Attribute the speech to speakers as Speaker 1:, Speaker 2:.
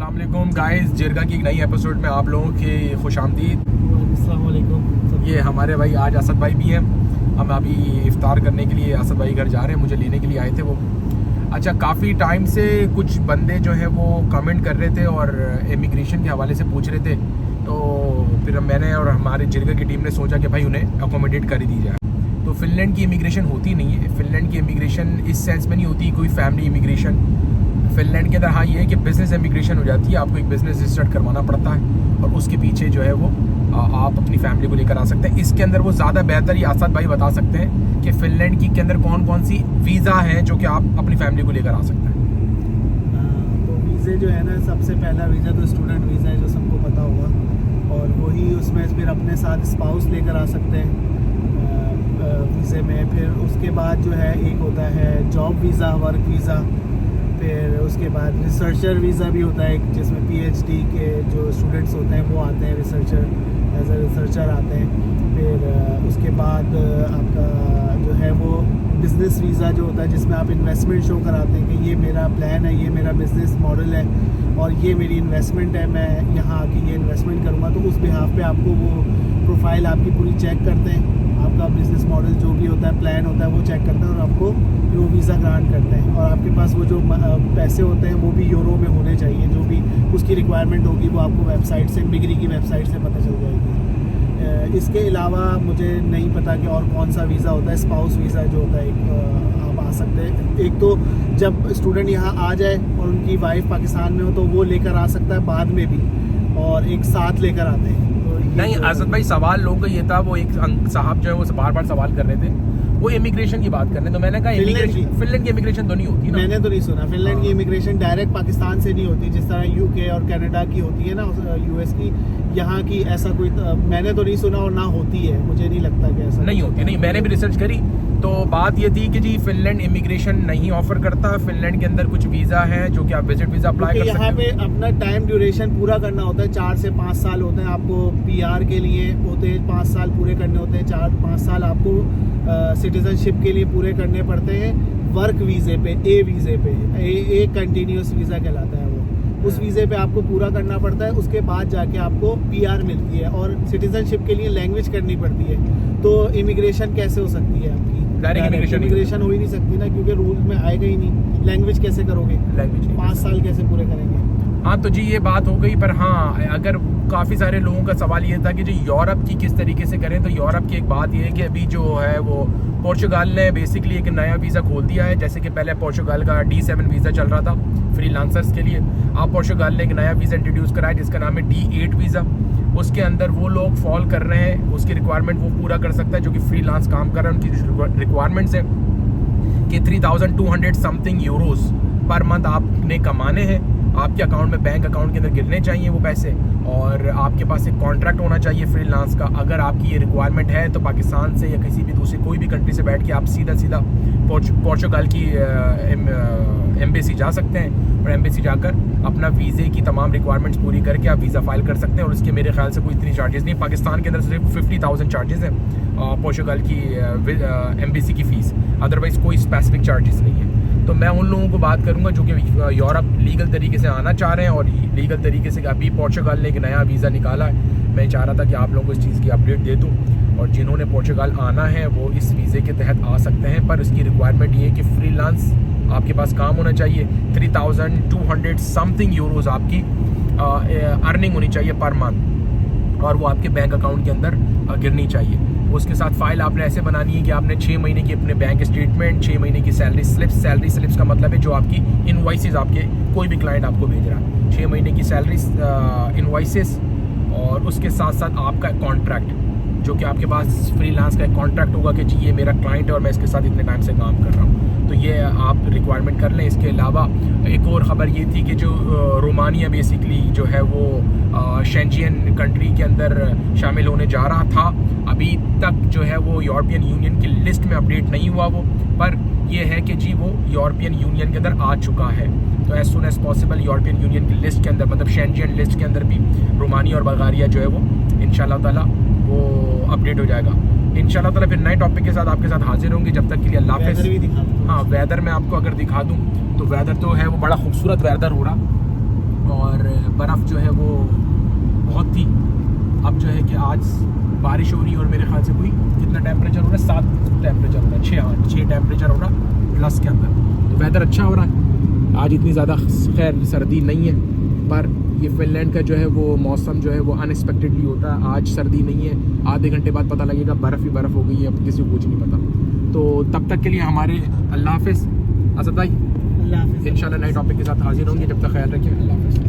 Speaker 1: अस्सलाम वालेकुम गाइस, जिरगा की एक नई एपिसोड में आप लोगों की खुशामदीद।
Speaker 2: अस्सलाम वालेकुम।
Speaker 1: ये हमारे भाई आज असद भाई भी हैं। हम अभी इफ्तार करने के लिए असद भाई घर जा रहे हैं, मुझे लेने के लिए आए थे वो। अच्छा, काफ़ी टाइम से कुछ बंदे जो हैं वो कमेंट कर रहे थे और इमिग्रेशन के हवाले से पूछ रहे थे, तो फिर मैंने और हमारे जिरगा की टीम ने सोचा कि भाई उन्हें अकोमोडेट कर ही दी जाए। तो फ़िनलैंड की इमिग्रेशन होती नहीं है। फ़िनलैंड की इमिग्रेशन इस सेंस में नहीं होती कोई फैमिली इमिग्रेशन। फ़िनलैंड के अंदर हाँ ये है कि बिज़नेस इमिग्रेशन हो जाती है, आपको एक बिज़नेस रजिस्टर्ड करवाना पड़ता है और उसके पीछे जो है वो आप अपनी फैमिली को लेकर आ सकते हैं। इसके अंदर वो ज़्यादा बेहतर ये आसाद भाई बता सकते हैं कि फ़िनलैंड की के अंदर कौन कौन सी वीज़ा हैं जो कि आप अपनी फैमिली को लेकर आ सकते हैं।
Speaker 2: तो वीज़े जो है ना, सबसे पहला वीज़ा तो स्टूडेंट वीज़ा है जो सबको पता होगा, और वही उसमें फिर अपने साथ स्पाउस लेकर आ सकते हैं वीज़े में। फिर उसके बाद जो है एक होता है जॉब वीज़ा, वर्क वीज़ा। फिर उसके बाद रिसर्चर वीज़ा भी होता है जिसमें PhD के जो स्टूडेंट्स होते हैं वो आते हैं, रिसर्चर एज ए रिसर्चर आते हैं। फिर उसके बाद आपका जो है वो बिज़नेस वीज़ा जो होता है जिसमें आप इन्वेस्टमेंट शो कराते हैं कि ये मेरा प्लान है, ये मेरा बिज़नेस मॉडल है और ये मेरी इन्वेस्टमेंट है, मैं यहाँ आके ये इन्वेस्टमेंट करूँगा। तो उस बिहाफ पे आपको वो प्रोफाइल आपकी पूरी चेक करते हैं, आपका बिज़नेस मॉडल जो भी होता है, प्लान होता है वो चेक करते हैं और आपको वो वीज़ा ग्रांट करते हैं। और आपके पास वो जो पैसे होते हैं वो भी यूरो में होने चाहिए, जो भी उसकी रिक्वायरमेंट होगी वो आपको वेबसाइट से, मिग्री की वेबसाइट से पता चल जाएगी। इसके अलावा मुझे नहीं पता कि और कौन सा वीज़ा होता है। स्पाउस वीज़ा जो होता है आप आ सकते हैं। एक तो जब स्टूडेंट यहाँ आ जाए और उनकी वाइफ पाकिस्तान में हो तो वो लेकर आ सकता है बाद में भी, और एक साथ लेकर आते हैं।
Speaker 1: नहीं असद भाई, सवाल लोगों का ये था, वो एक साहब जो है वो बार बार सवाल कर रहे थे, वो इमिग्रेशन की बात कर रहे हैं। तो मैंने कहा फिनलैंड की इमिग्रेशन तो नहीं होती ना।
Speaker 2: मैंने तो नहीं सुना फिनलैंड की इमिग्रेशन डायरेक्ट पाकिस्तान से नहीं होती, जिस तरह UK और कनाडा की होती है ना, US की। यहाँ की ऐसा कोई मैंने तो नहीं सुना और ना होती है, मुझे नहीं लगता कि ऐसा
Speaker 1: नहीं होती। नहीं, मैंने भी रिसर्च करी तो बात ये थी कि जी फिनलैंड इमिग्रेशन नहीं ऑफर करता। फिनलैंड के अंदर कुछ वीज़ा है जो कि आप विजिट वीज़ा अप्लाई कर सकते हैं।
Speaker 2: यहाँ पे अपना टाइम ड्यूरेशन पूरा करना होता है, 4 से 5 साल होते हैं आपको PR के लिए होते हैं, 5 साल पूरे करने होते हैं, 4-5 साल आपको सिटीजनशिप के लिए पूरे करने पड़ते हैं। वर्क वीज़े पे, A वीज़े पे, एक कंटिन्यूस वीज़ा कहलाता है वो, उस वीज़े पे आपको पूरा करना पड़ता है। उसके बाद जाके आपको PR मिलती है और सिटीजनशिप के लिए लैंग्वेज करनी पड़ती है। तो इमिग्रेशन कैसे हो सकती है आपकी?
Speaker 1: डायरेक्ट
Speaker 2: इमिग्रेशन हो ही नहीं सकती ना, क्योंकि रूल में आएगा ही नहीं। लैंग्वेज कैसे करोगे?
Speaker 1: लैंग्वेज
Speaker 2: 5 साल कैसे पूरे करेंगे?
Speaker 1: हाँ, तो जी ये बात हो गई। पर हाँ, अगर काफ़ी सारे लोगों का सवाल ये था कि जी यूरोप की किस तरीके से करें, तो यूरोप की एक बात ये है कि अभी जो है वो पोर्चुगाल ने बेसिकली एक नया वीज़ा खोल दिया है। जैसे कि पहले पोर्चुगाल का D7 वीज़ा चल रहा था फ्रीलांसर्स के लिए। अब पोर्चुगाल ने एक नया वीज़ा इंट्रोड्यूस कराया जिसका नाम है D8 वीज़ा। उसके अंदर वो लोग फॉल कर रहे हैं, उसकी रिक्वायरमेंट वो पूरा कर सकता है जो कि फ्रीलांस काम कर रहे हैं। उनकी रिक्वायरमेंट्स है कि 3200 समथिंग यूरोस पर मंथ आपने कमाने हैं, आपके अकाउंट में, बैंक अकाउंट के अंदर गिरने चाहिए वो पैसे, और आपके पास एक कॉन्ट्रैक्ट होना चाहिए फ्रीलांस का। अगर आपकी ये रिक्वायरमेंट है तो पाकिस्तान से या किसी भी दूसरी कोई भी कंट्री से बैठ के आप सीधा पोर्चुगाल की एम्बेसी जा सकते हैं और एम्बेसी जाकर अपना वीज़े की तमाम रिक्वायरमेंट्स पूरी करके आप वीज़ा फाइल कर सकते हैं। और उसके मेरे ख्याल से कोई इतनी चार्जेस नहीं, पाकिस्तान के अंदर सिर्फ 50,000 चार्जेस हैं पोर्चुगाल की एम्बेसी की फ़ीस, अदरवाइज़ कोई स्पेसिफिक चार्जेस नहीं है। तो मैं उन लोगों को बात करूंगा जो कि यूरोप लीगल तरीके से आना चाह रहे हैं और लीगल तरीके से अभी पोर्चुगाल ने एक नया वीज़ा निकाला है। मैं चाह रहा था कि आप लोगों को इस चीज़ की अपडेट दे दूं, और जिन्होंने पोर्चुगाल आना है वो इस वीज़े के तहत आ सकते हैं। पर इसकी रिक्वायरमेंट ये है कि फ्रीलांस आपके पास काम होना चाहिए, 3200 समथिंग यूरोज़ आपकी अर्निंग होनी चाहिए पर मंथ, और वो आपके बैंक अकाउंट के अंदर गिरनी चाहिए। उसके साथ फाइल आपने ऐसे बनानी है कि आपने 6 महीने की अपने बैंक स्टेटमेंट, 6 महीने की सैलरी स्लिप्स का मतलब है जो आपकी इनवॉइसेस आपके कोई भी क्लाइंट आपको भेज रहा है, 6 महीने की सैलरी इनवॉइसेस, और उसके साथ साथ आपका कॉन्ट्रैक्ट जो कि आपके पास फ्रीलांस का एक कॉन्ट्रैक्ट होगा कि जी ये मेरा क्लाइंट है और मैं इसके साथ इतने टाइम से काम कर रहा हूँ। तो ये आप रिक्वायरमेंट कर लें। इसके अलावा एक और ख़बर ये थी कि जो रोमानिया बेसिकली जो है वो शेंजियन कंट्री के अंदर शामिल होने जा रहा था, अभी तक जो है वो यूरोपियन यूनियन की लिस्ट में अपडेट नहीं हुआ वो, पर यह है कि जी वो यूरोपियन यूनियन के अंदर आ चुका है। तो as soon as possible European Union की लिस्ट के अंदर, मतलब शेंजियन लिस्ट के अंदर भी रोमानिया और बल्गारिया जो है वो इंशाल्लाह ताला वो अपडेट हो जाएगा इंशाल्लाह ताला। फिर नए टॉपिक के साथ आपके साथ हाजिर होंगे, जब तक के लिए अल्लाह हाफ़िज़। हाँ, वेदर मैं आपको अगर दिखा दूँ तो वेदर तो है वो बड़ा खूबसूरत वेदर हो रहा, और बर्फ़ जो है वो बहुत थी। अब जो है कि आज बारिश हो रही है और मेरे ख्याल से कोई कितना टेम्परेचर हो रहा है, 7 टेम्परेचर हो रहा है, 6 टेम्परेचर हो रहा है प्लस के अंदर। तो वेदर अच्छा हो रहा है, आज इतनी ज़्यादा खैर सर्दी नहीं है, पर ये फिनलैंड का जो है वो मौसम जो है वो अनएक्सपेक्टेडली होता है। आज सर्दी नहीं है, आधे घंटे बाद पता लगेगा बर्फ़ ही बर्फ़ हो गई है, अब किसी को कुछ नहीं पता। तो तब तक के लिए हमारे अल्लाह हाफ़िज़ असद भाई,
Speaker 2: अल्लाह हाफ़िज़।
Speaker 1: इंशाल्लाह नए टॉपिक के साथ हाजिर होंगे, जब तक ख्याल रखिए, अल्लाह हाफ़िज़।